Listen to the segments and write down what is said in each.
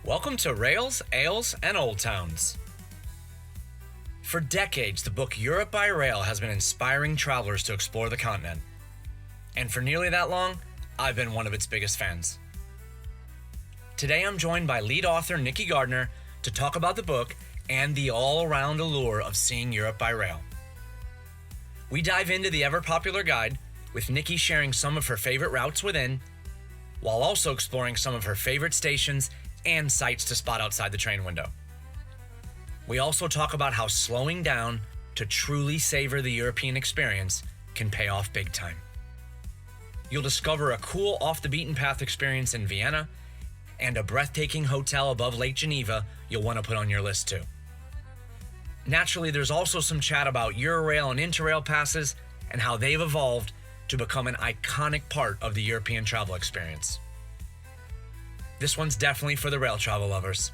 Welcome to Rails, Ales, and Old Towns. For decades, the book Europe by Rail has been inspiring travelers to explore the continent. And for nearly that long, I've been one of its biggest fans. Today I'm joined by lead author Nicky Gardner to talk about the book and the all-around allure of seeing Europe by rail. We dive into the ever-popular guide, with Nicky sharing some of her favorite routes within, while also exploring some of her favorite stations and sights to spot outside the train window. We also talk about how slowing down to truly savor the European experience can pay off big time. You'll discover a cool off-the-beaten-path experience in Vienna and a breathtaking hotel above Lake Geneva you'll want to put on your list too. Naturally, there's also some chat about Eurail and Interrail passes and how they've evolved to become an iconic part of the European travel experience. This one's definitely for the rail travel lovers.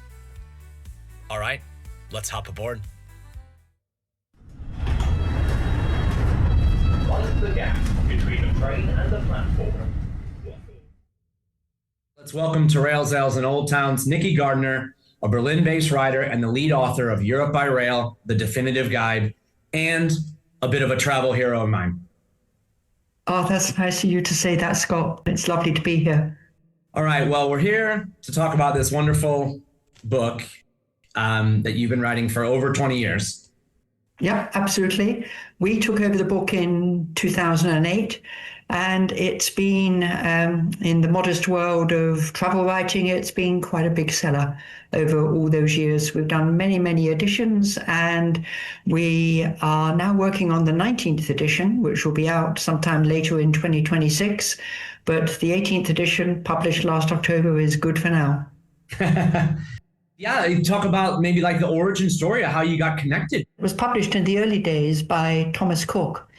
All right, let's hop aboard. What is the gap between the train and the platform? Let's welcome to Rails, Ales, and Old Towns, Nicky Gardner, a Berlin-based writer and the lead author of Europe by Rail, the definitive guide, and a bit of a travel hero of mine. Oh, that's nice of you to say that, Scott. It's lovely to be here. All right, well, we're here to talk about this wonderful book that you've been writing for over 20 years. Yeah, absolutely. We took over the book in 2008, and it's been, in the modest world of travel writing, it's been quite a big seller over all those years. We've done many, many editions, and we are now working on the 19th edition, which will be out sometime later in 2026. But the 18th edition, published last October, is good for now. Yeah, you talk about maybe like the origin story of how you got connected. It was published in the early days by Thomas Cook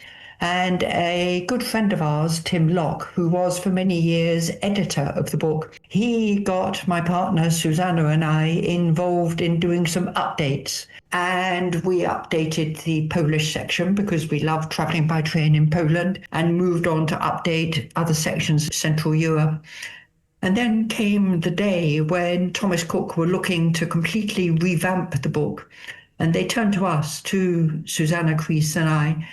and a good friend of ours, Tim Locke, who was for many years editor of the book. He got my partner, Susanna, and I involved in doing some updates. And we updated the Polish section because we love traveling by train in Poland, and moved on to update other sections of Central Europe. And then came the day when Thomas Cook were looking to completely revamp the book. And they turned to us, to Susanna Kreis and I,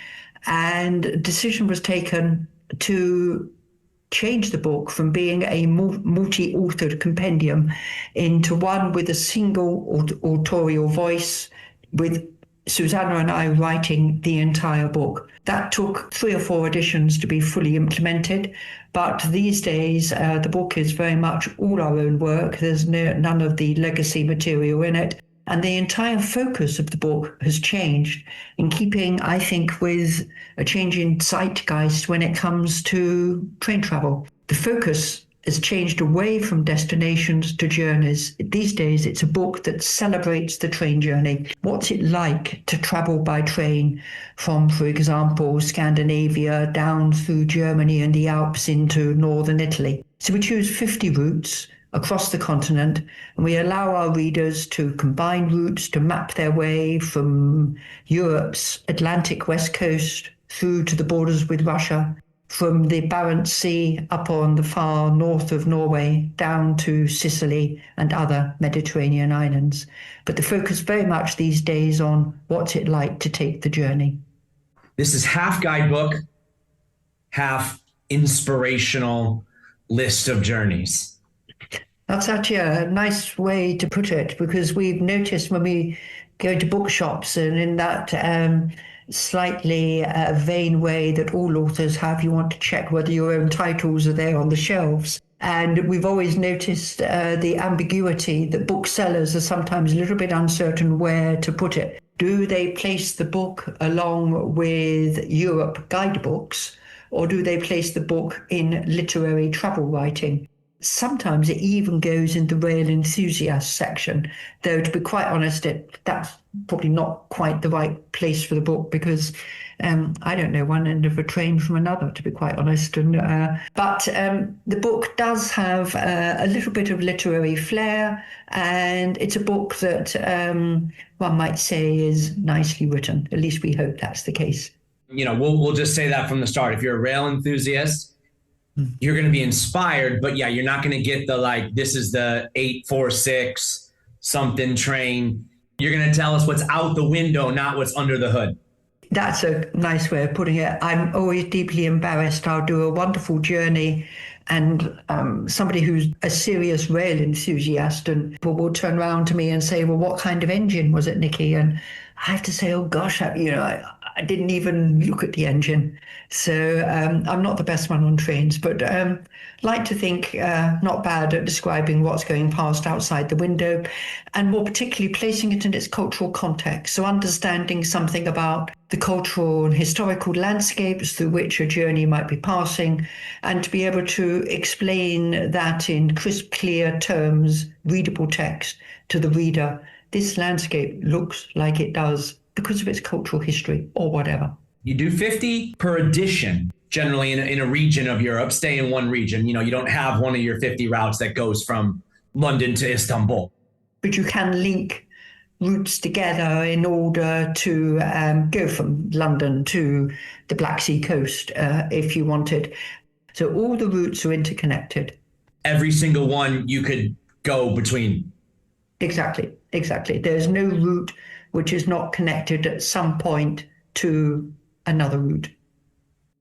and a decision was taken to change the book from being a multi-authored compendium into one with a single authorial voice, with Susanna and I writing the entire book. That took 3 or 4 editions to be fully implemented, but these days the book is very much all our own work. There's none of the legacy material in it. And the entire focus of the book has changed, in keeping, I think, with a change in zeitgeist when it comes to train travel. The focus has changed away from destinations to journeys. These days, it's a book that celebrates the train journey. What's it like to travel by train from, for example, Scandinavia down through Germany and the Alps into northern Italy? So we choose 50 routes across the continent, and we allow our readers to combine routes to map their way from Europe's Atlantic west coast through to the borders with Russia, from the Barents Sea up on the far north of Norway down to Sicily and other Mediterranean islands. But the focus very much these days on what's it like to take the journey. This is half guidebook, half inspirational list of journeys. That's actually a nice way to put it, because we've noticed when we go to bookshops, and in that slightly vain way that all authors have, you want to check whether your own titles are there on the shelves. And we've always noticed the ambiguity that booksellers are sometimes a little bit uncertain where to put it. Do they place the book along with Europe guidebooks, or do they place the book in literary travel writing? Sometimes it even goes in the rail enthusiast section, though to be quite honest, that's probably not quite the right place for the book, because I don't know one end of a train from another, to be quite honest. But the book does have a little bit of literary flair, and it's a book that one might say is nicely written. At least we hope that's the case. You know, we'll just say that from the start. If you're a rail enthusiast, you're going to be inspired, but yeah, you're not going to get the, like, this is the 846 something train. You're going to tell us what's out the window, not what's under the hood. That's a nice way of putting it. I'm always deeply embarrassed. I'll do a wonderful journey and somebody who's a serious rail enthusiast and will turn around to me and say, well, what kind of engine was it, Nicky? And I have to say, oh gosh, I didn't even look at the engine. So I'm not the best one on trains, but like to think not bad at describing what's going past outside the window, and more particularly placing it in its cultural context. So understanding something about the cultural and historical landscapes through which a journey might be passing, and to be able to explain that in crisp, clear terms, readable text to the reader. This landscape looks like it does because of its cultural history or whatever. You do 50 per edition, generally in a region of Europe, stay in one region. You know, you don't have one of your 50 routes that goes from London to Istanbul. But you can link routes together in order to go from London to the Black Sea coast if you wanted. So all the routes are interconnected. Every single one you could go between. Exactly. There's no route which is not connected at some point to another route.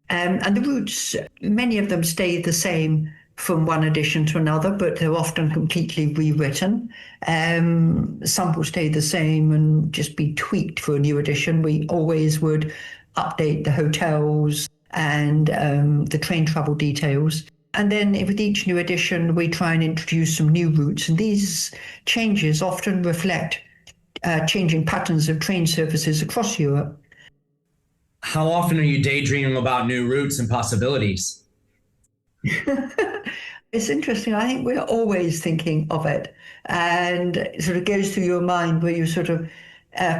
And the routes, many of them stay the same from one edition to another, but they're often completely rewritten. Some will stay the same and just be tweaked for a new edition. We always would update the hotels and the train travel details. And then with each new edition, we try and introduce some new routes. And these changes often reflect changing patterns of train services across Europe. How often are you daydreaming about new routes and possibilities? It's interesting. I think we're always thinking of it, and it sort of goes through your mind where you sort of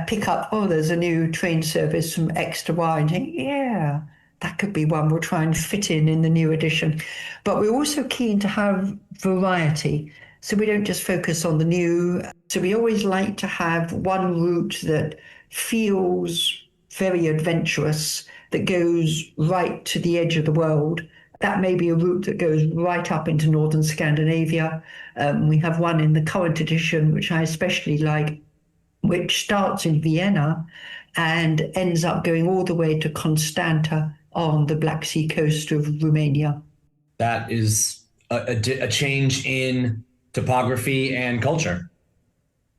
pick up, oh, there's a new train service from X to Y, and think, yeah, that could be one we'll try and fit in the new edition. But we're also keen to have variety, so we don't just focus on the new. So we always like to have one route that feels very adventurous, that goes right to the edge of the world. That may be a route that goes right up into northern Scandinavia. We have one in the current edition, which I especially like, which starts in Vienna and ends up going all the way to Constanta on the Black Sea coast of Romania. That is a change in topography and culture.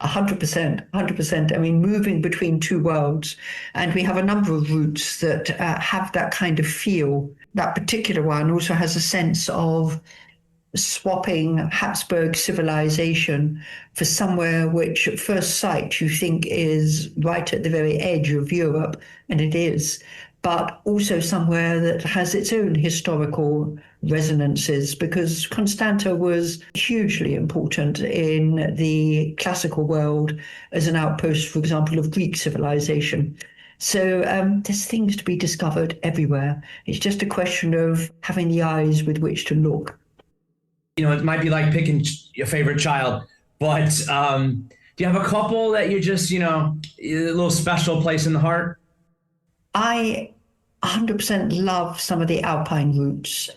100%. I mean, moving between two worlds. And we have a number of routes that have that kind of feel. That particular one also has a sense of swapping Habsburg civilization for somewhere which at first sight you think is right at the very edge of Europe, and it is, but also somewhere that has its own historical resonances, because Constanta was hugely important in the classical world as an outpost, for example, of Greek civilization. So there's things to be discovered everywhere. It's just a question of having the eyes with which to look. You know, it might be like picking your favorite child, but do you have a couple that you're just, a little special place in the heart? I 100% love some of the Alpine routes.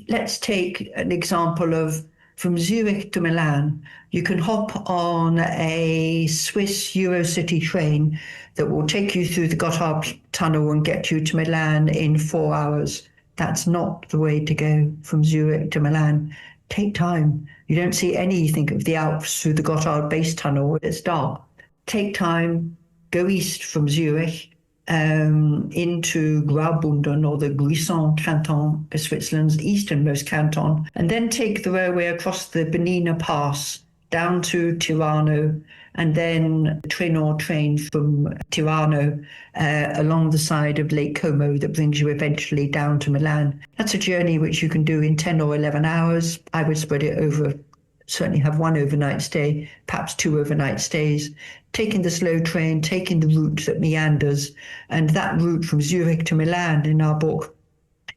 Let's take an example of from Zurich to Milan. You can hop on a Swiss Eurocity train that will take you through the Gotthard Tunnel and get you to Milan in 4 hours. That's not the way to go from Zurich to Milan. Take time. You don't see anything of the Alps through the Gotthard base tunnel. It's dark. Take time, go east from Zurich, into Graubünden, or the Grisons canton, Switzerland's easternmost canton, and then take the railway across the Bernina Pass down to Tirano, and then Trenor train from Tirano along the side of Lake Como that brings you eventually down to Milan. That's a journey which you can do in 10 or 11 hours. I would spread it over, certainly have one overnight stay, perhaps 2 overnight stays, taking the slow train, taking the route that meanders. And that route from Zurich to Milan in our book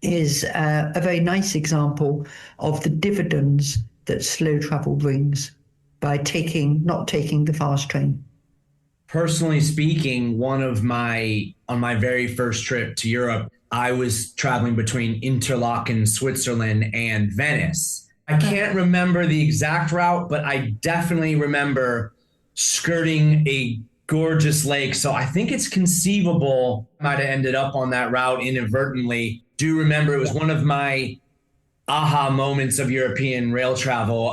is a very nice example of the dividends that slow travel brings by not taking the fast train. Personally speaking, on my very first trip to Europe, I was traveling between Interlaken, Switzerland, and Venice. I can't remember the exact route, but I definitely remember skirting a gorgeous lake. So I think it's conceivable I might have ended up on that route inadvertently. Do remember it was one of my aha moments of European rail travel.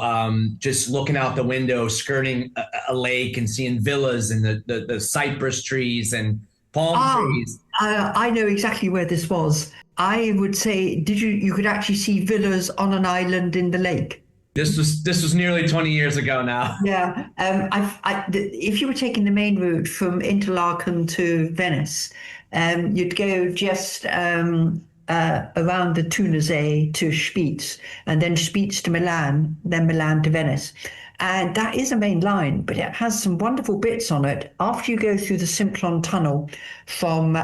Just looking out the window, skirting a lake and seeing villas and the cypress trees and palm trees. I know exactly where this was. I would say, you could actually see villas on an island in the lake? This was nearly 20 years ago now. Yeah. If you were taking the main route from Interlaken to Venice, you'd go just around the Tunnersee to Spitz, and then Spitz to Milan, then Milan to Venice. And that is a main line, but it has some wonderful bits on it. After you go through the Simplon Tunnel from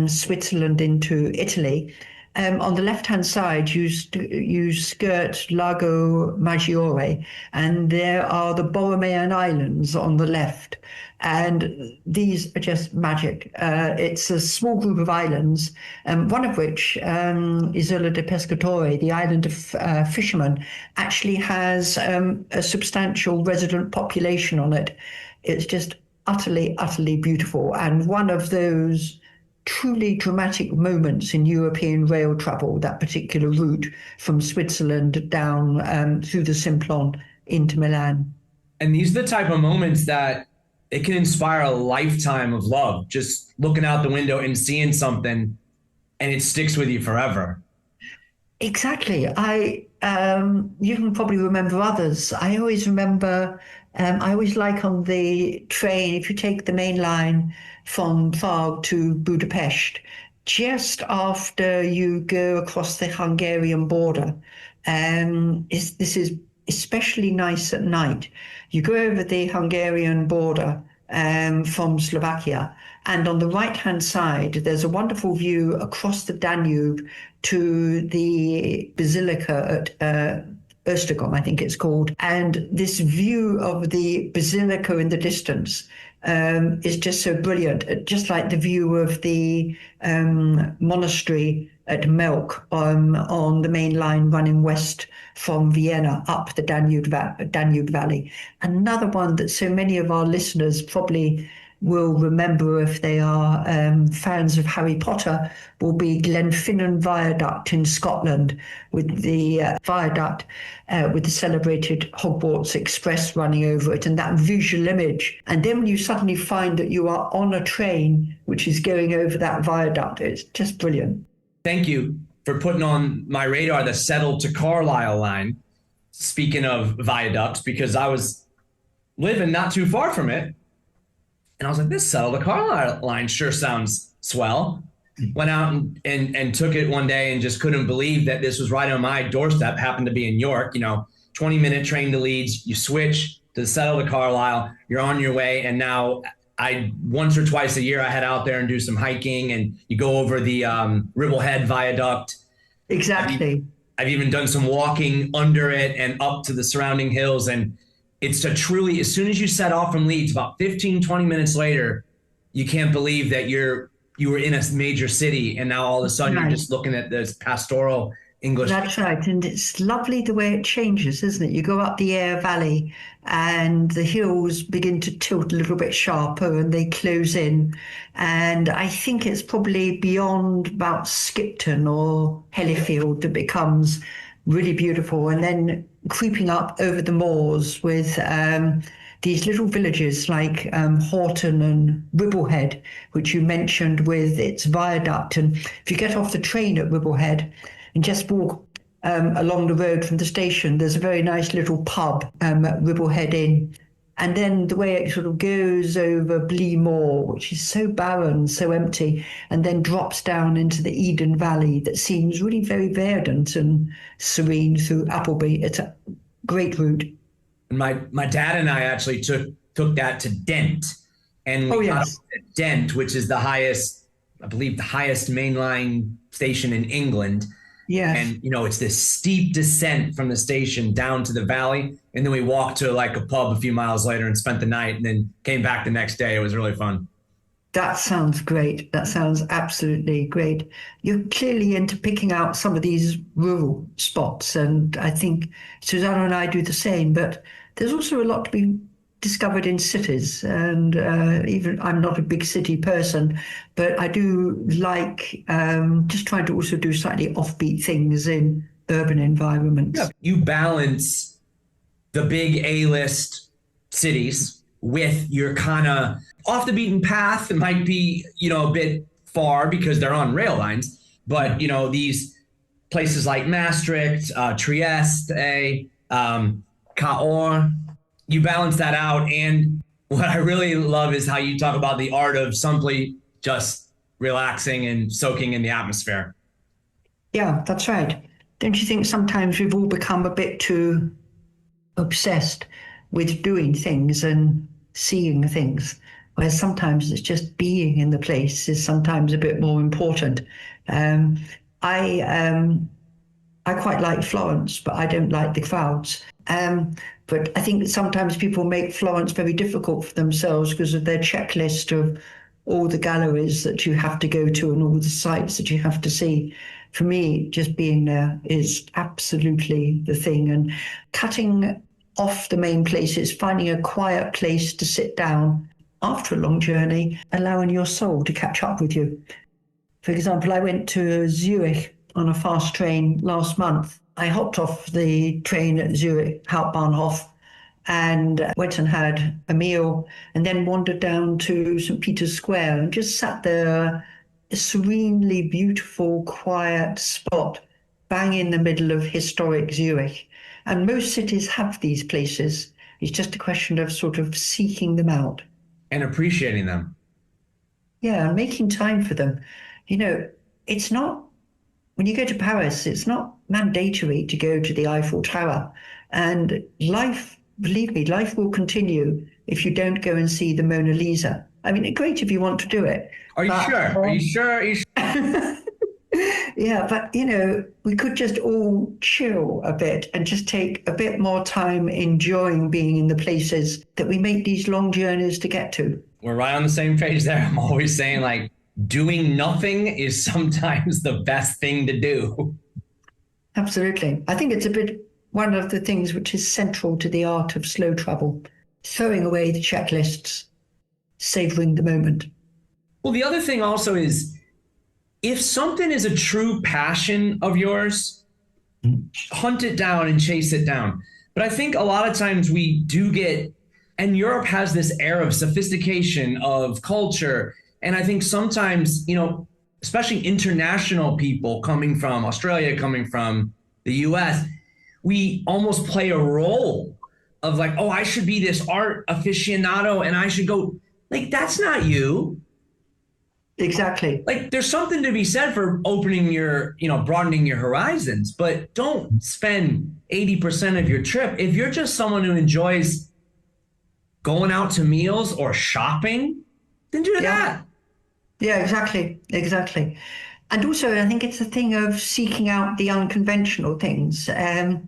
Switzerland into Italy, on the left-hand side, you skirt Lago Maggiore, and there are the Borromean Islands on the left. And these are just magic. It's a small group of islands, one of which, Isola de Pescatore, the island of fishermen, actually has a substantial resident population on it. It's just utterly, utterly beautiful. And one of those truly dramatic moments in European rail travel, that particular route from Switzerland down through the Simplon into Milan. And these are the type of moments that it can inspire a lifetime of love, just looking out the window and seeing something, and it sticks with you forever. Exactly. You can probably remember others. I always remember, I always like on the train, if you take the main line from Prague to Budapest, just after you go across the Hungarian border, this is especially nice at night. You go over the Hungarian border from Slovakia, and on the right-hand side, there's a wonderful view across the Danube to the Basilica at Östergom, I think it's called. And this view of the Basilica in the distance is just so brilliant, just like the view of the monastery at Melk on the main line running west from Vienna up the Danube Valley. Another one that so many of our listeners probably will remember if they are fans of Harry Potter will be Glenfinnan Viaduct in Scotland, with the viaduct with the celebrated Hogwarts Express running over it, and that visual image. And then when you suddenly find that you are on a train which is going over that viaduct, it's just brilliant. Thank you for putting on my radar the Settle to Carlisle line. Speaking of viaducts, because I was living not too far from it, and I was like, this Settle to Carlisle line sure sounds swell. Went out and took it one day and just couldn't believe that this was right on my doorstep. Happened to be in York, 20-minute train to Leeds. You switch to the Settle to Carlisle, you're on your way. And now once or twice a year, I head out there and do some hiking, and you go over the Ribblehead Viaduct. Exactly. I've even done some walking under it and up to the surrounding hills. And it's a truly, as soon as you set off from Leeds, about 15, 20 minutes later, you can't believe that you were in a major city, and now all of a sudden You're just looking at this pastoral English. That's right. And it's lovely the way it changes, isn't it? You go up the Aire Valley and the hills begin to tilt a little bit sharper and they close in. And I think it's probably beyond about Skipton or Hellifield that becomes really beautiful. And then creeping up over the moors with these little villages like Horton and Ribblehead, which you mentioned with its viaduct. And if you get off the train at Ribblehead and just walk along the road from the station, there's a very nice little pub at Ribblehead Inn. And then the way it sort of goes over Blee Moor, which is so barren, so empty, and then drops down into the Eden Valley that seems really very verdant and serene through Appleby. It's a great route. My dad and I actually took that to Dent, and we got at Dent, which is the highest mainline station in England. Yes. And, it's this steep descent from the station down to the valley. And then we walked to like a pub a few miles later and spent the night and then came back the next day. It was really fun. That sounds great. That sounds absolutely great. You're clearly into picking out some of these rural spots, and I think Susanna and I do the same. But there's also a lot to be discovered in cities, and even I'm not a big city person, but I do like just trying to also do slightly offbeat things in urban environments. Yeah. You balance the big A-list cities with your kind of off the beaten path. It might be, a bit far because they're on rail lines, but, these places like Maastricht, Trieste, Cahors, you balance that out. And what I really love is how you talk about the art of simply just relaxing and soaking in the atmosphere. Yeah, that's right. Don't you think sometimes we've all become a bit too obsessed with doing things and seeing things, whereas sometimes it's just being in the place is sometimes a bit more important. I quite like Florence, but I don't like the crowds. But I think that sometimes people make Florence very difficult for themselves because of their checklist of all the galleries that you have to go to and all the sites that you have to see. For me, just being there is absolutely the thing. And cutting off the main places, finding a quiet place to sit down after a long journey, allowing your soul to catch up with you. For example, I went to Zurich on a fast train last month. I hopped off the train at Zurich Hauptbahnhof and went and had a meal and then wandered down to St. Peter's Square and just sat there, a serenely beautiful, quiet spot, bang in the middle of historic Zurich. And most cities have these places. It's just a question of sort of seeking them out. And appreciating them. Yeah, and making time for them. It's not, when you go to Paris, it's not mandatory to go to the Eiffel Tower. And life, believe me, life will continue if you don't go and see the Mona Lisa. I mean, it's great if you want to do it. Are you sure? Are you sure? Yeah, but we could just all chill a bit and just take a bit more time enjoying being in the places that we make these long journeys to get to. We're right on the same page there. I'm always saying, like, doing nothing is sometimes the best thing to do. Absolutely. I think it's a bit one of the things which is central to the art of slow travel, throwing away the checklists, savoring the moment. Well, the other thing also is, if something is a true passion of yours, hunt it down and chase it down. But I think a lot of times we do get, and Europe has this air of sophistication, of culture. And I think sometimes, especially international people coming from Australia, coming from the US, we almost play a role of like, oh, I should be this art aficionado and I should go, like, that's not you. Exactly. Like, there's something to be said for opening broadening your horizons, but don't spend 80% of your trip. If you're just someone who enjoys going out to meals or shopping, then do that. Yeah, exactly. And also, I think it's a thing of seeking out the unconventional things. If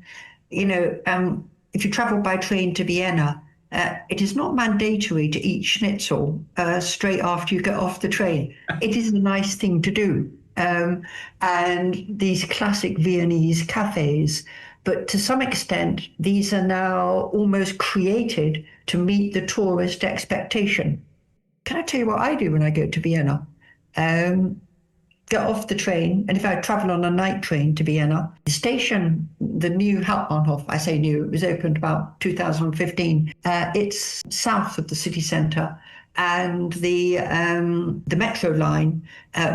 you travel by train to Vienna, it is not mandatory to eat schnitzel straight after you get off the train. It is a nice thing to do. And these classic Viennese cafes, but to some extent, these are now almost created to meet the tourist expectation. Can I tell you what I do when I go to Vienna? Get off the train, and if I travel on a night train to Vienna, the station, the new Hauptbahnhof, I say new, it was opened about 2015. It's south of the city centre, and the metro line.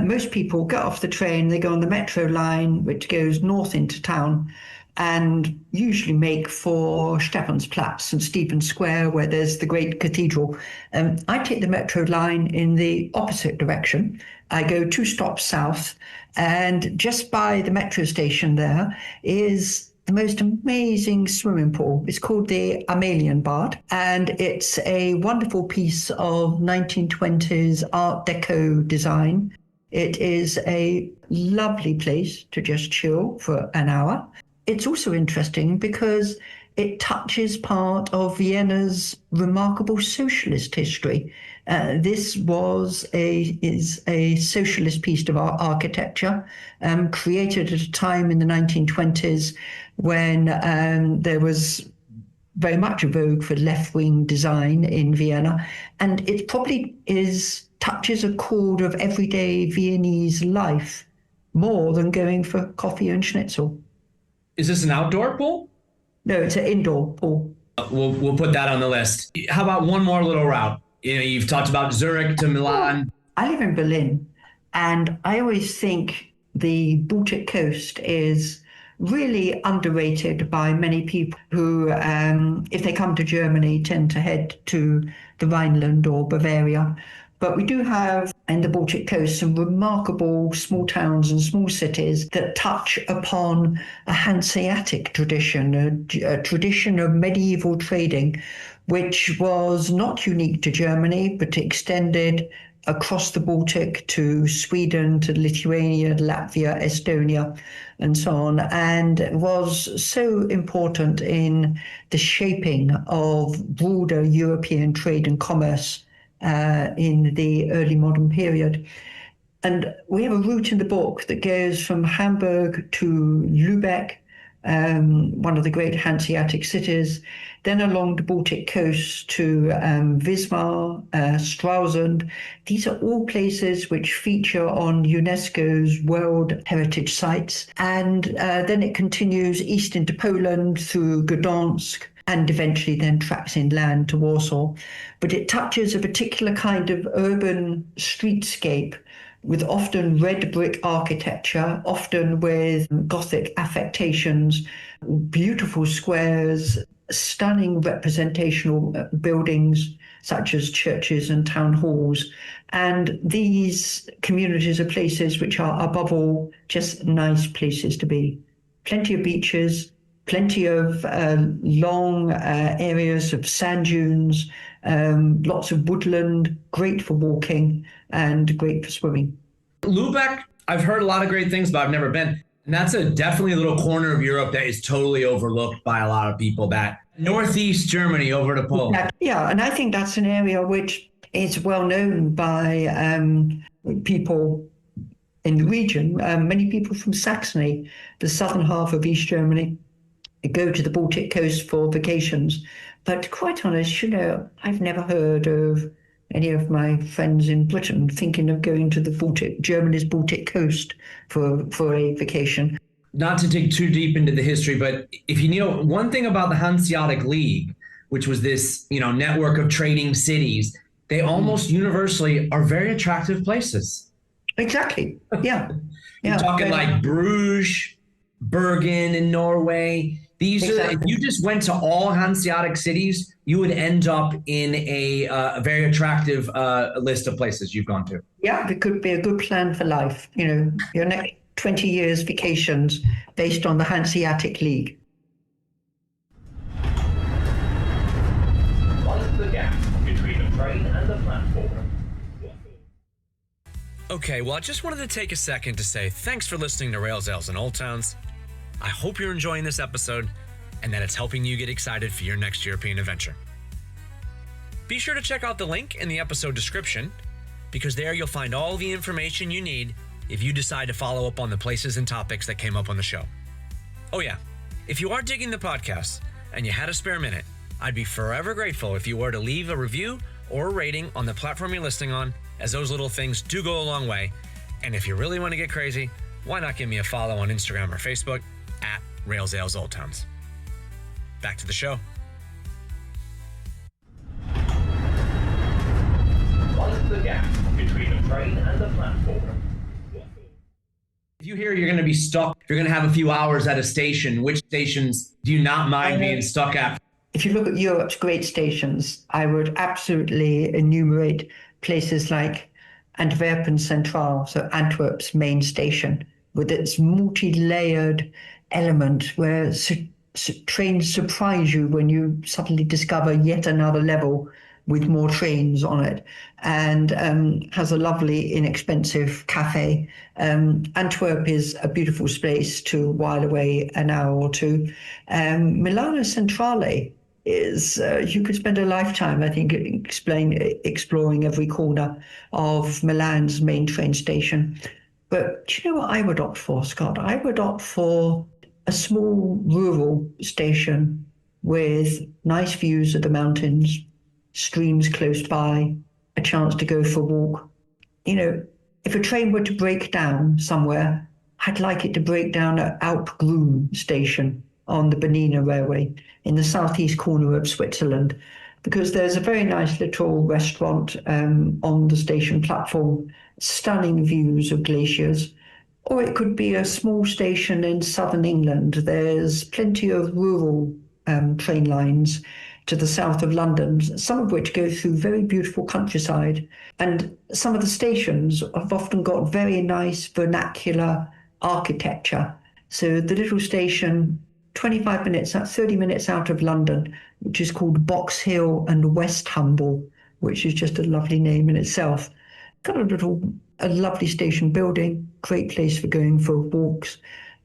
Most people get off the train, they go on the metro line, which goes north into town, and usually make for Stephansplatz and Stephen's Square, where there's the great cathedral. I take the metro line in the opposite direction. I go 2 stops south, and just by the metro station there is the most amazing swimming pool. It's called the Amalienbad, and it's a wonderful piece of 1920s Art Deco design. It is a lovely place to just chill for an hour. It's also interesting because it touches part of Vienna's remarkable socialist history. This is a socialist piece of architecture created at a time in the 1920s when there was very much a vogue for left-wing design in Vienna, and it probably touches a chord of everyday Viennese life more than going for coffee and schnitzel. Is this an outdoor pool? No, it's an indoor pool. We'll put that on the list. How about one more little route? You've talked about Zurich to Milan. I live in Berlin, and I always think the Baltic coast is really underrated by many people who, if they come to Germany, tend to head to the Rhineland or Bavaria. But we do have in the Baltic coast some remarkable small towns and small cities that touch upon a Hanseatic tradition, a tradition of medieval trading, which was not unique to Germany, but extended across the Baltic to Sweden, to Lithuania, Latvia, Estonia, and so on, and was so important in the shaping of broader European trade and commerce in the early modern period. And we have a route in the book that goes from Hamburg to Lübeck, one of the great Hanseatic cities, then along the Baltic coast to Wismar, Stralsund. These are all places which feature on UNESCO's World Heritage Sites. And then it continues east into Poland through Gdansk, and eventually then tracks inland to Warsaw. But it touches a particular kind of urban streetscape with often red brick architecture, often with Gothic affectations, beautiful squares, stunning representational buildings such as churches and town halls. And these communities are places which are, above all, just nice places to be. Plenty of beaches, plenty of long areas of sand dunes, lots of woodland, great for walking and great for swimming. Lübeck, I've heard a lot of great things, but I've never been. And that's definitely a little corner of Europe that is totally overlooked by a lot of people, that northeast Germany over to Poland. Yeah, and I think that's an area which is well known by people in the region. Many people from Saxony, the southern half of East Germany, go to the Baltic coast for vacations. But quite honest, I've never heard of any of my friends in Britain thinking of going to Germany's Baltic coast for a vacation. Not to dig too deep into the history, but if you know one thing about the Hanseatic League, which was this, network of trading cities, they almost universally are very attractive places. Exactly. Yeah. You're talking like Bruges, Bergen in Norway. These are, if you just went to all Hanseatic cities, you would end up in a very attractive list of places you've gone to. Yeah, it could be a good plan for life. Your next 20 years vacations based on the Hanseatic League. What is the gap between the train and the platform? Okay, well, I just wanted to take a second to say thanks for listening to Rails, Ales, and Old Towns. I hope you're enjoying this episode and that it's helping you get excited for your next European adventure. Be sure to check out the link in the episode description, because there you'll find all the information you need if you decide to follow up on the places and topics that came up on the show. Oh yeah, if you are digging the podcast and you had a spare minute, I'd be forever grateful if you were to leave a review or a rating on the platform you're listening on, as those little things do go a long way. And if you really want to get crazy, why not give me a follow on Instagram or Facebook at Rails, Ales, Old Towns. Back to the show. What is the gap between the train and the platform? If you hear you're going to be stuck, you're going to have a few hours at a station, which stations do you not mind being stuck at? If you look at Europe's great stations, I would absolutely enumerate places like Antwerpen Centraal, so Antwerp's main station, with its multi-layered element where trains surprise you when you suddenly discover yet another level with more trains on it, and has a lovely, inexpensive cafe. Antwerp is a beautiful place to while away an hour or two. Milano Centrale is you could spend a lifetime, I think, exploring every corner of Milan's main train station. But do you know what I would opt for, Scott? I would opt for a small rural station with nice views of the mountains, streams close by, a chance to go for a walk. You know, if a train were to break down somewhere, I'd like it to break down at Alpgroom station on the Bernina Railway in the southeast corner of Switzerland, because there's a very nice little restaurant on the station platform, stunning views of glaciers. Or it could be a small station in southern England. There's plenty of rural train lines to the south of London, some of which go through very beautiful countryside. And some of the stations have often got very nice vernacular architecture. So the little station, 25 minutes, 30 minutes out of London, which is called Box Hill and West Humble, which is just a lovely name in itself. Got a lovely station building, great place for going for walks.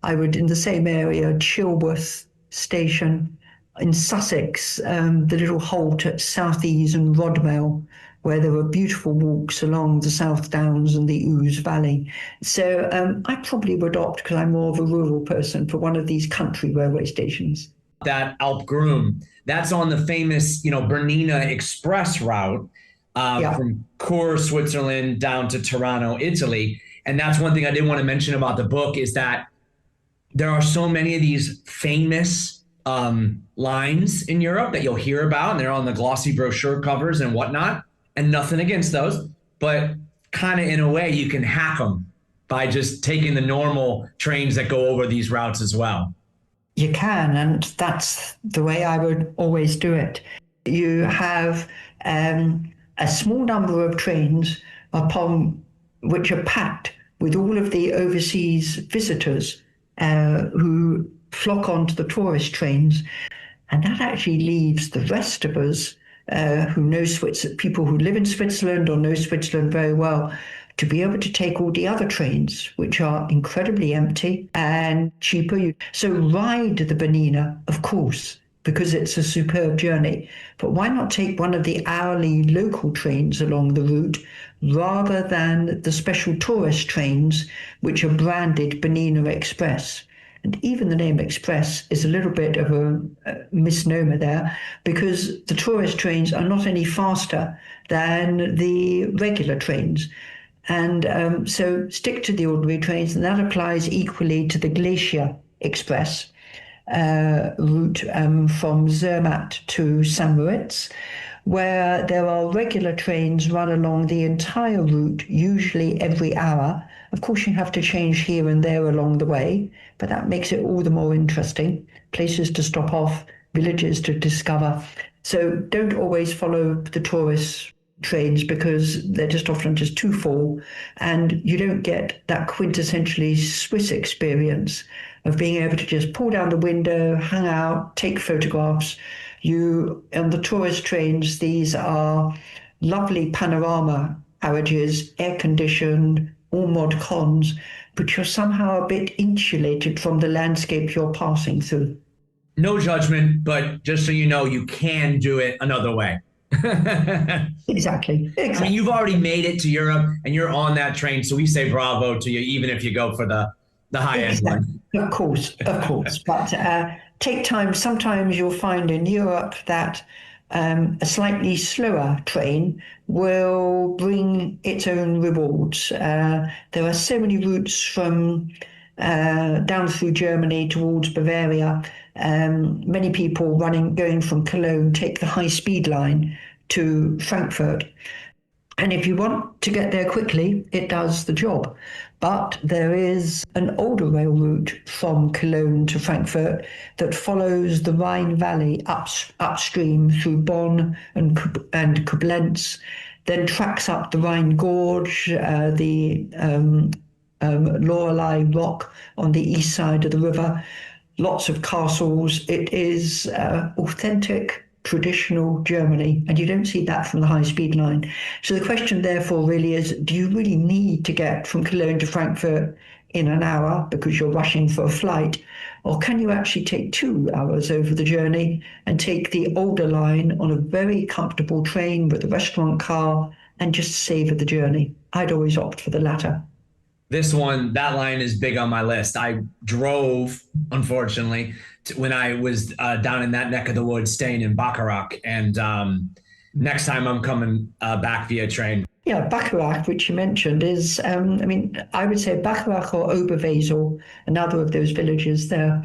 I would, in the same area, Chilworth Station in Sussex, the little halt at Southease and Rodmell, where there were beautiful walks along the South Downs and the Ouse Valley. So I probably would opt, because I'm more of a rural person, for one of these country railway stations. That Alpgroom, that's on the famous, Bernina Express route from Core, Switzerland down to Tirano, Italy. And that's one thing I did want to mention about the book, is that there are so many of these famous lines in Europe that you'll hear about, and they're on the glossy brochure covers and whatnot. And nothing against those, but kind of in a way you can hack them by just taking the normal trains that go over these routes as well. You can, and that's the way I would always do it. You have a small number of trains upon which are packed with all of the overseas visitors who flock onto the tourist trains, and that actually leaves the rest of us who know people who live in Switzerland or know Switzerland very well, to be able to take all the other trains, which are incredibly empty and cheaper. So ride the Bernina, of course, because it's a superb journey. But why not take one of the hourly local trains along the route rather than the special tourist trains, which are branded Bernina Express? And even the name Express is a little bit of a misnomer there, because the tourist trains are not any faster than the regular trains. And so stick to the ordinary trains, and that applies equally to the Glacier Express route from Zermatt to St. Moritz, where there are regular trains run along the entire route, usually every hour. Of course, you have to change here and there along the way, but that makes it all the more interesting. Places to stop off, villages to discover. So don't always follow the tourist trains, because they're just often just too full, and you don't get that quintessentially Swiss experience of being able to just pull down the window, hang out, take photographs. On the tourist trains, these are lovely panorama carriages, air-conditioned, all mod cons, but you're somehow a bit insulated from the landscape you're passing through. No judgment, but just so you know, you can do it another way. Exactly. I mean, you've already made it to Europe and you're on that train, so we say bravo to you, even if you go for the high-end one. Of course. But take time. Sometimes you'll find in Europe that a slightly slower train will bring its own rewards. There are so many routes from down through Germany towards Bavaria. Many people going from Cologne take the high-speed line to Frankfurt. And if you want to get there quickly, it does the job. But there is an older rail route from Cologne to Frankfurt that follows the Rhine Valley upstream through Bonn and Koblenz, then tracks up the Rhine Gorge, the Lorelei Rock on the east side of the river, lots of castles. It is authentic traditional Germany, and you don't see that from the high-speed line. So the question, therefore, really is, do you really need to get from Cologne to Frankfurt in an hour because you're rushing for a flight? Or can you actually take 2 hours over the journey and take the older line on a very comfortable train with a restaurant car and just savor the journey? I'd always opt for the latter. That line is big on my list. I drove, unfortunately, when I was down in that neck of the woods, staying in Bacharach. And next time I'm coming back via train. Yeah, Bacharach, which you mentioned, is, I would say Bacharach or Oberwesel, another of those villages there.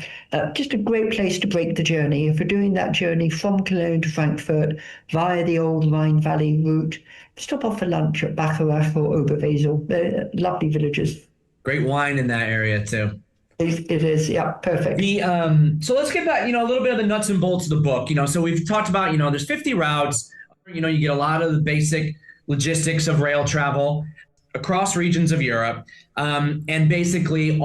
Just a great place to break the journey. If you're doing that journey from Cologne to Frankfurt via the old Rhine Valley route, stop off for lunch at Bacharach or Oberwesel. They're lovely villages. Great wine in that area, too. It is, yeah, perfect. So let's get back, a little bit of the nuts and bolts of the book. So we've talked about, there's 50 routes. You get a lot of the basic logistics of rail travel across regions of Europe. And basically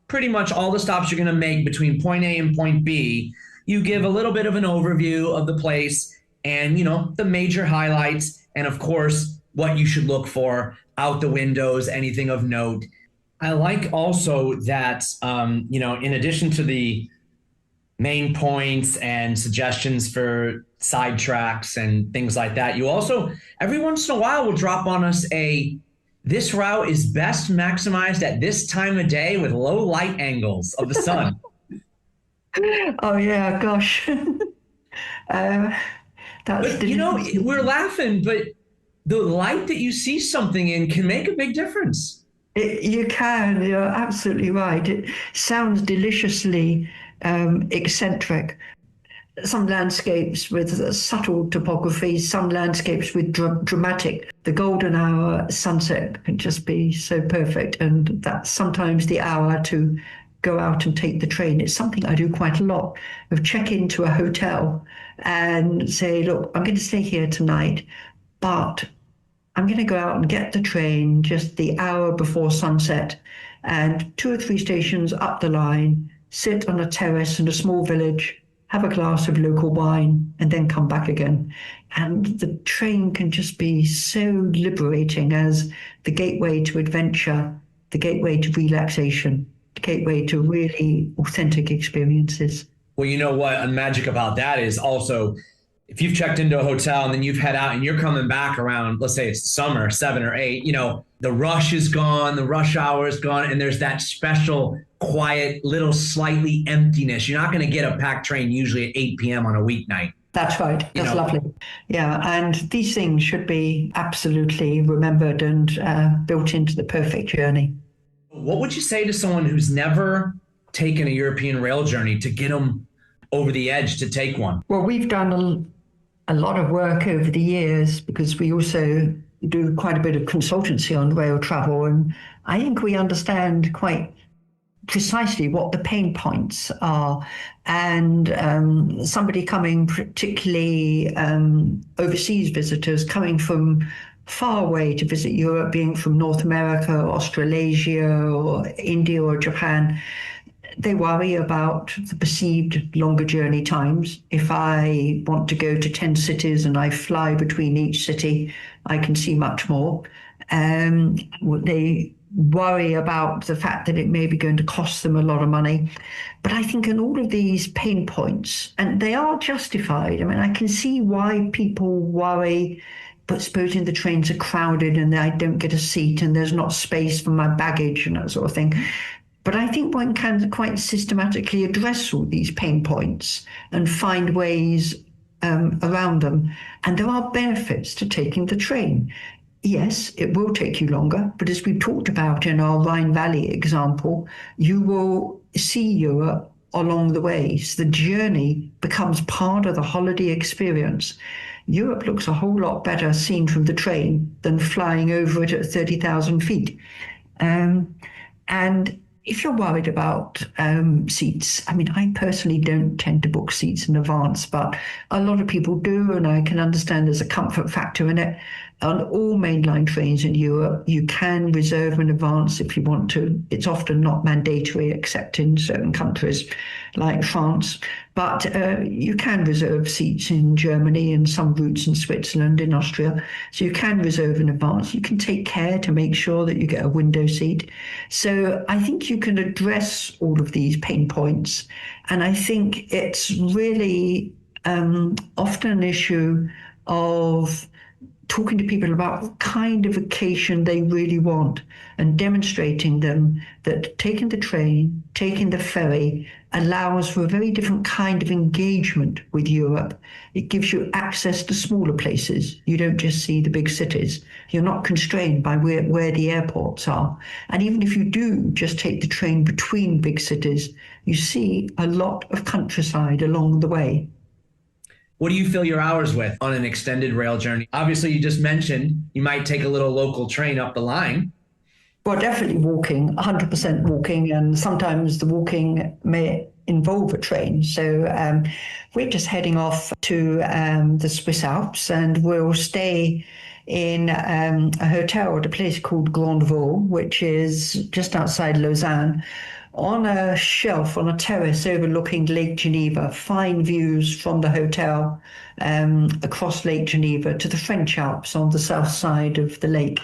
pretty much all the stops you're going to make between point A and point B, you give a little bit of an overview of the place and, the major highlights. And of course, what you should look for out the windows, anything of note. I like also that, in addition to the main points and suggestions for side tracks and things like that, you also, every once in a while, will drop on us this route is best maximized at this time of day with low light angles of the sun. Oh, yeah, gosh. We're laughing, but the light that you see something in can make a big difference. You can, you're absolutely right. It sounds deliciously eccentric. Some landscapes with subtle topography, some landscapes with dramatic. The golden hour sunset can just be so perfect. And that's sometimes the hour to go out and take the train. It's something I do quite a lot, of check into a hotel and say, look, I'm going to stay here tonight, but I'm going to go out and get the train just the hour before sunset, and 2 or 3 stations up the line, sit on a terrace in a small village, have a glass of local wine, and then come back again. And the train can just be so liberating as the gateway to adventure, the gateway to relaxation, the gateway to really authentic experiences. Well, you know what? The magic about that is also, if you've checked into a hotel and then you've head out and you're coming back around, let's say it's summer, 7 or 8, the rush is gone, the rush hour is gone, and there's that special, quiet, little slightly emptiness. You're not going to get a packed train usually at 8 p.m. on a weeknight. That's right. That's lovely. Yeah, and these things should be absolutely remembered and built into the perfect journey. What would you say to someone who's never taken a European rail journey to get them over the edge to take one? Well, we've done a lot of work over the years because we also do quite a bit of consultancy on rail travel. And I think we understand quite precisely what the pain points are. And somebody coming, particularly overseas visitors coming from far away to visit Europe, being from North America, or Australasia, or India, or Japan, they worry about the perceived longer journey times. If I want to go to 10 cities and I fly between each city, I can see much more. They worry about the fact that it may be going to cost them a lot of money. But I think in all of these pain points, and they are justified, I can see why people worry, but supposing the trains are crowded and I don't get a seat and there's not space for my baggage and that sort of thing. But I think one can quite systematically address all these pain points and find ways around them. And there are benefits to taking the train. Yes, it will take you longer, but as we talked about in our Rhine Valley example, you will see Europe along the way. So the journey becomes part of the holiday experience. Europe looks a whole lot better seen from the train than flying over it at 30,000 feet. And if you're worried about seats, I personally don't tend to book seats in advance, but a lot of people do, and I can understand there's a comfort factor in it. On all mainline trains in Europe, you can reserve in advance if you want to. It's often not mandatory, except in certain countries. like France. But you can reserve seats in Germany and some routes in Switzerland, in Austria. So you can reserve in advance. You can take care to make sure that you get a window seat. So I think you can address all of these pain points. And I think it's really often an issue of talking to people about what kind of vacation they really want and demonstrating them that taking the train, taking the ferry allows for a very different kind of engagement with Europe. It gives you access to smaller places. You don't just see the big cities. You're not constrained by where the airports are. And even if you do just take the train between big cities, you see a lot of countryside along the way. What do you fill your hours with on an extended rail journey? Obviously, you just mentioned you might take a little local train up the line. Well, definitely walking, 100% walking, and sometimes the walking may involve a train. So we're just heading off to the Swiss Alps, and we'll stay in a hotel at a place called Grandvaux, which is just outside Lausanne, on a shelf, on a terrace overlooking Lake Geneva, fine views from the hotel across Lake Geneva to the French Alps on the south side of the lake,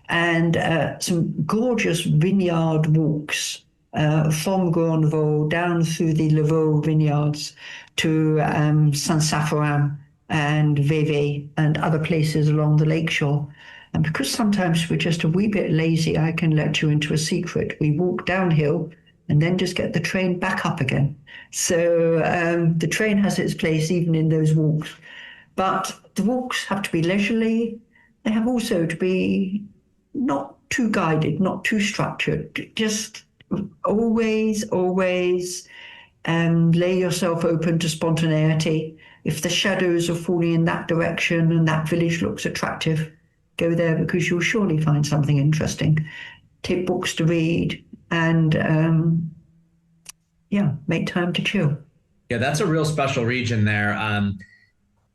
and some gorgeous vineyard walks from Grandvaux down through the Lavaux vineyards to Saint-Saphorin and Vevey and other places along the lakeshore. And because sometimes we're just a wee bit lazy, I can let you into a secret. We walk downhill and then just get the train back up again. So the train has its place even in those walks. But the walks have to be leisurely. They have also to be not too guided, not too structured. Just always lay yourself open to spontaneity. If the shadows are falling in that direction and that village looks attractive, go there because you'll surely find something interesting. Take books to read and make time to chill. Yeah, that's a real special region there.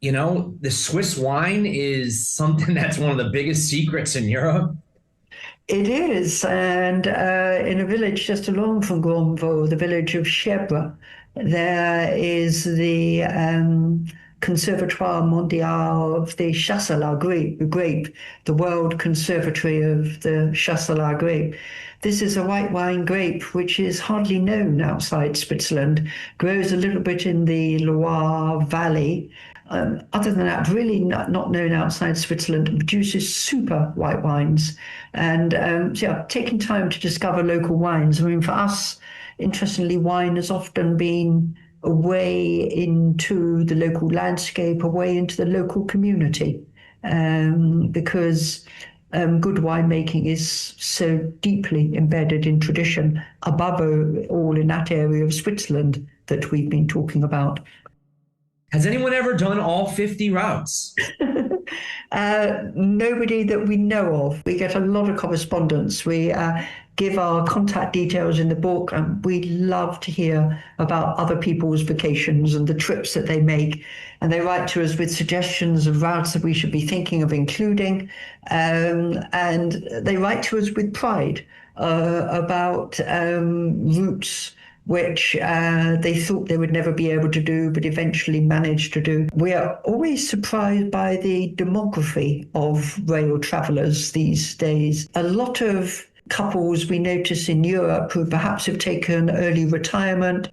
The Swiss wine is something that's one of the biggest secrets in Europe. It is, and in a village just along from Grandvaux, the village of Chèvre, there is the Conservatoire Mondial of the Chasselas grape, the World Conservatory of the Chasselas grape. This is a white wine grape which is hardly known outside Switzerland, grows a little bit in the Loire Valley. Other than that, really not known outside Switzerland, produces super white wines. And taking time to discover local wines. I mean, for us, interestingly, wine has often been a way into the local landscape, a way into the local community, because good winemaking is so deeply embedded in tradition, above all in that area of Switzerland that we've been talking about. Has anyone ever done all 50 routes? Nobody that we know of. We get a lot of correspondence. We give our contact details in the book, and we love to hear about other people's vacations and the trips that they make. And they write to us with suggestions of routes that we should be thinking of including. And they write to us with pride about routes which they thought they would never be able to do, but eventually managed to do. We are always surprised by the demography of rail travellers these days. A lot of couples we notice in Europe who perhaps have taken early retirement,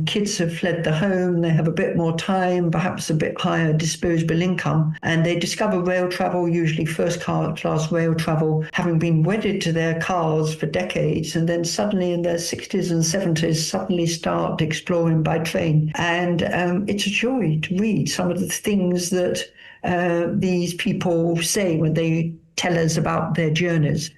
kids have fled the home, they have a bit more time, perhaps a bit higher disposable income, and they discover rail travel, usually first class rail travel, having been wedded to their cars for decades, and then suddenly in their 60s and 70s suddenly start exploring by train. And it's a joy to read some of the things that these people say when they tell us about their journeys.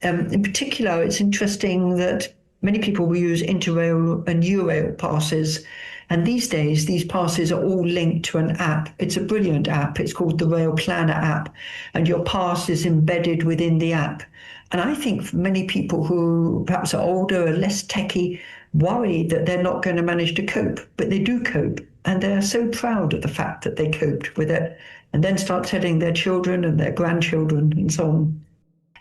In particular, it's interesting that many people will use Interrail and Eurail passes. And these days, these passes are all linked to an app. It's a brilliant app. It's called the Rail Planner app. And your pass is embedded within the app. And I think for many people who perhaps are older or less techie, worry that they're not going to manage to cope. But they do cope. And they're so proud of the fact that they coped with it. And then start telling their children and their grandchildren and so on.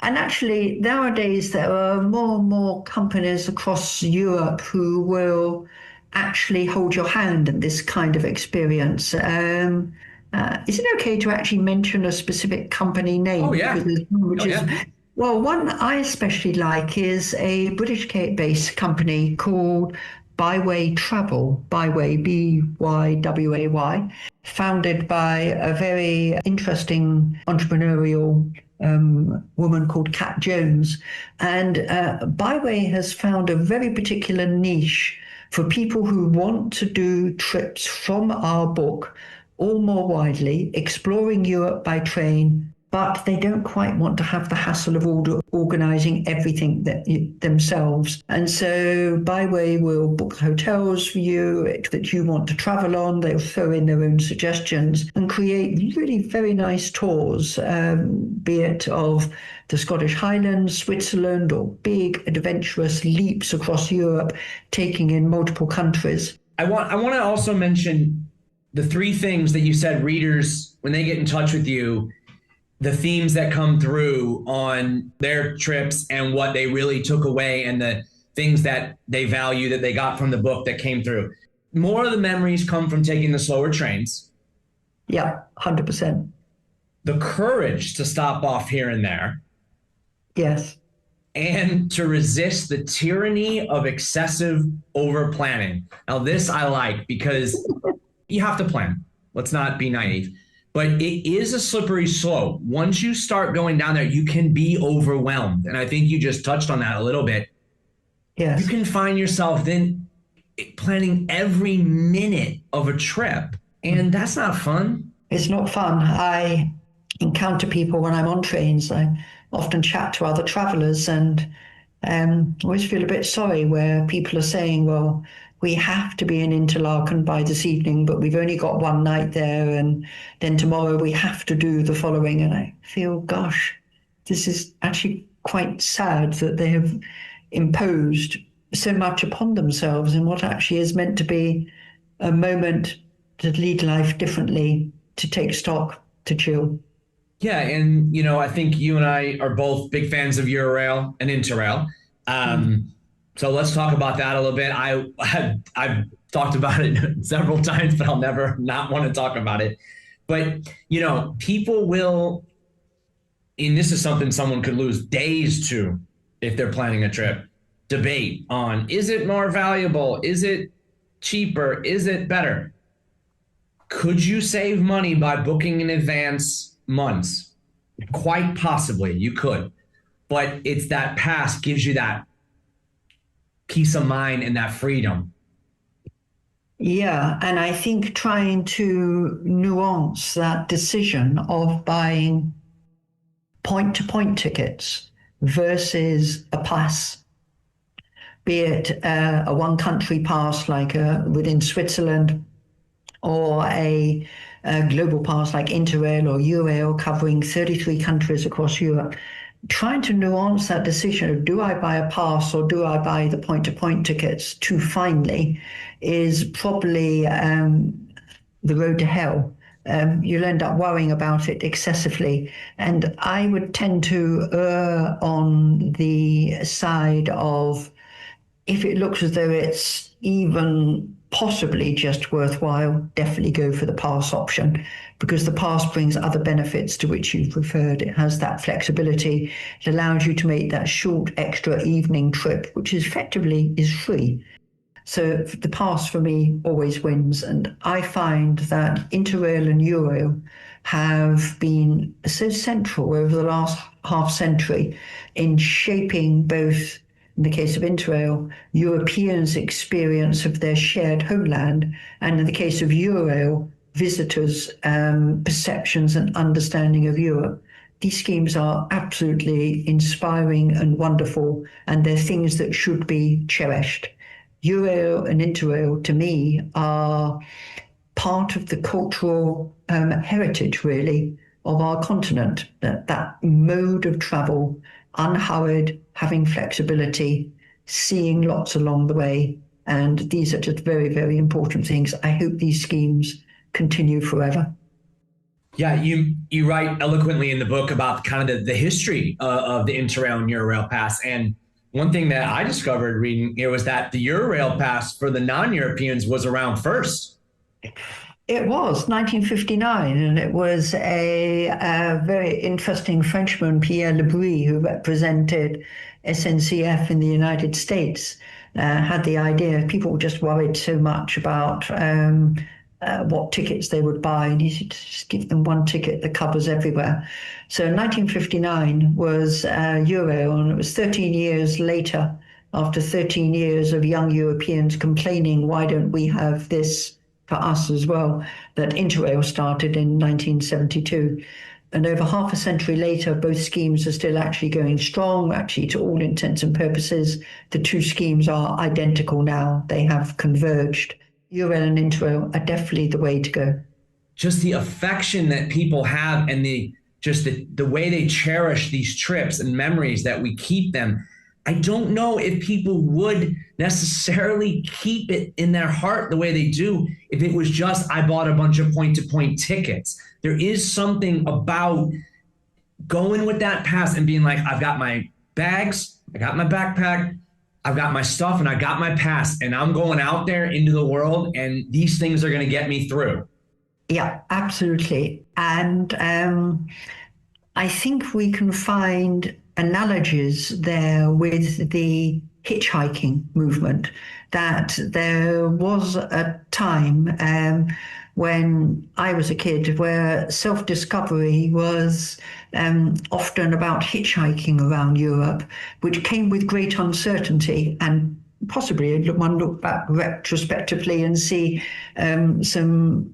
And actually, nowadays, there are more and more companies across Europe who will actually hold your hand in this kind of experience. Is it okay to actually mention a specific company name? Oh, yeah. Because there's one which Oh, is, yeah. well, one I especially like is a British-based company called Byway Travel, Byway, Byway, founded by a very interesting entrepreneurial woman called Kat Jones. And Byway has found a very particular niche for people who want to do trips from our book all more widely, exploring Europe by train, but they don't quite want to have the hassle of organizing everything themselves. And so Byway will book hotels for you that you want to travel on. They'll throw in their own suggestions and create really very nice tours, be it of the Scottish Highlands, Switzerland, or big adventurous leaps across Europe, taking in multiple countries. I want to also mention the three things that you said readers, when they get in touch with you, the themes that come through on their trips and what they really took away and the things that they value that they got from the book that came through. More of the memories come from taking the slower trains. Yeah, 100%. The courage to stop off here and there. Yes. And to resist the tyranny of excessive over planning. Now, this I like because you have to plan. Let's not be naive. But it is a slippery slope. Once you start going down there, you can be overwhelmed. And I think you just touched on that a little bit. Yes. You can find yourself then planning every minute of a trip. And that's not fun. It's not fun. I encounter people when I'm on trains. I often chat to other travelers and always feel a bit sorry where people are saying, well, we have to be in Interlaken by this evening, but we've only got one night there, and then tomorrow we have to do the following. And I feel, gosh, this is actually quite sad that they have imposed so much upon themselves in what actually is meant to be a moment to lead life differently, to take stock, to chill. Yeah, and I think you and I are both big fans of Eurail and Interrail. So let's talk about that a little bit. I've talked about it several times, but I'll never not want to talk about it. But, people will, and this is something someone could lose days to if they're planning a trip, debate on, is it more valuable? Is it cheaper? Is it better? Could you save money by booking in advance months? Quite possibly, you could. But it's that pass gives you that peace of mind and that freedom. Yeah, and I think trying to nuance that decision of buying point-to-point tickets versus a pass, be it a one-country pass like within Switzerland, or a global pass like Interrail or Eurail covering 33 countries across Europe. Trying to nuance that decision of do I buy a pass or do I buy the point-to-point tickets too finely is probably the road to hell. You'll end up worrying about it excessively. And I would tend to err on the side of, if it looks as though it's even possibly just worthwhile, definitely go for the pass option, because the pass brings other benefits to which you've referred. It has that flexibility. It allows you to make that short extra evening trip, which effectively is free. So the pass for me always wins. And I find that Interrail and Eurail have been so central over the last half century in shaping both, in the case of Interrail, Europeans' experience of their shared homeland, and in the case of Eurail, visitors' perceptions and understanding of Europe. These schemes are absolutely inspiring and wonderful, and they're things that should be cherished. Eurail and Interrail, to me, are part of the cultural heritage, really, of our continent. That mode of travel, unhurried, having flexibility, seeing lots along the way. And these are just very, very important things. I hope these schemes continue forever. Yeah, you write eloquently in the book about kind of the history of the Interrail and Eurail pass. And One thing that I discovered reading it was that the Eurail pass for the non-Europeans was around first. It was 1959, and it was a very interesting Frenchman, Pierre Lebris, who represented SNCF in the United States, had the idea. People just worried so much about what tickets they would buy, and he said, just give them one ticket that covers everywhere. So 1959 was Eurail, and it was 13 years later, after 13 years of young Europeans complaining, why don't we have this for us as well, that Interrail started in 1972. And over half a century later, both schemes are still actually going strong. Actually, to all intents and purposes, the two schemes are identical now. They have converged. Eurail and Interrail are definitely the way to go. Just the affection that people have and the way they cherish these trips and memories that we keep them. I don't know if people would necessarily keep it in their heart the way they do if it was just, I bought a bunch of point-to-point tickets. There is something about going with that pass and being like, I've got my bags, I got my backpack, I've got my stuff, and I got my pass, and I'm going out there into the world, and these things are going to get me through. Yeah, absolutely. And I think we can find analogies there with the hitchhiking movement, that there was a time when I was a kid where self-discovery was often about hitchhiking around Europe, which came with great uncertainty, and possibly one look back retrospectively and see some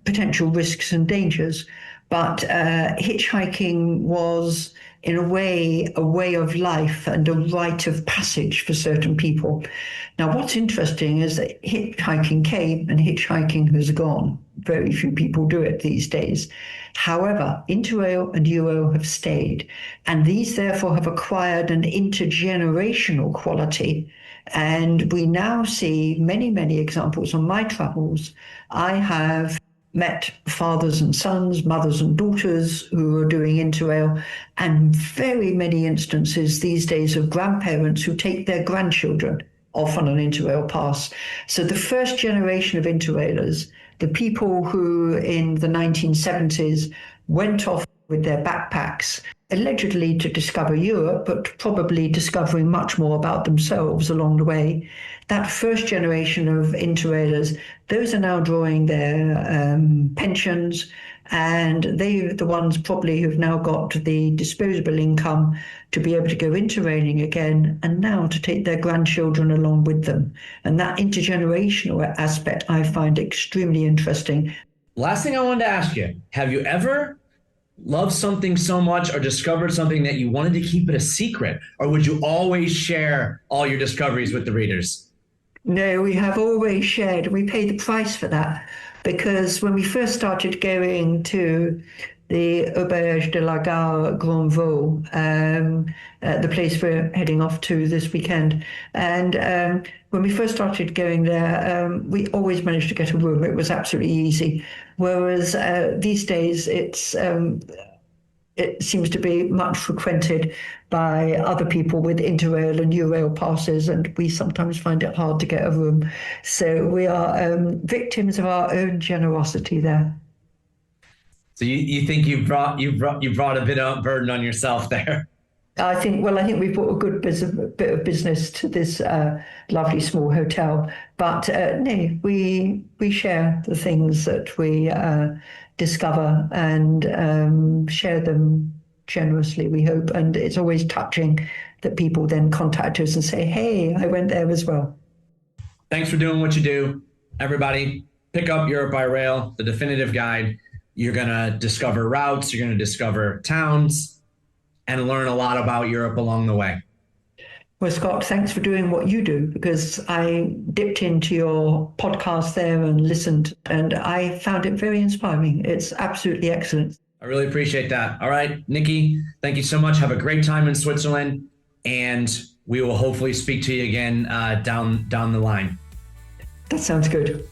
potential risks and dangers. But hitchhiking was, in a way of life and a rite of passage for certain people. Now, what's interesting is that hitchhiking came and hitchhiking has gone. Very few people do it these days. However, Interrail and Eurail have stayed, and these therefore have acquired an intergenerational quality. And we now see many, many examples on my travels. I have met fathers and sons, mothers and daughters who are doing Interrail, and very many instances these days of grandparents who take their grandchildren off on an Interrail pass. So the first generation of Interrailers, the people who in the 1970s went off with their backpacks, allegedly to discover Europe, but probably discovering much more about themselves along the way. That first generation of Interrailers, those are now drawing their pensions, and they're the ones probably who've now got the disposable income to be able to go interrailing again, and now to take their grandchildren along with them. And that intergenerational aspect I find extremely interesting. Last thing I wanted to ask you, have you ever loved something so much or discovered something that you wanted to keep it a secret? Or would you always share all your discoveries with the readers? No, we have always shared. We pay the price for that, because when we first started going to the Auberge de la Gare at Grandvaux, the place we're heading off to this weekend, and when we first started going there, we always managed to get a room. It was absolutely easy. Whereas these days, it seems to be much frequented by other people with Interrail and Eurail passes, and we sometimes find it hard to get a room. So we are victims of our own generosity there. So you think you brought a bit of burden on yourself there? I think we've brought a good bit of business to this lovely small hotel. But no, we share the things that we discover and share them generously, we hope. And it's always touching that people then contact us and say, hey, I went there as well. Thanks for doing what you do. Everybody, pick up Europe by Rail, the definitive guide. You're going to discover routes, you're going to discover towns, and learn a lot about Europe along the way. Well, Scott, thanks for doing what you do, because I dipped into your podcast there and listened, and I found it very inspiring. It's absolutely excellent. I really appreciate that. All right, Nicky, thank you so much. Have a great time in Switzerland, and we will hopefully speak to you again down the line. That sounds good.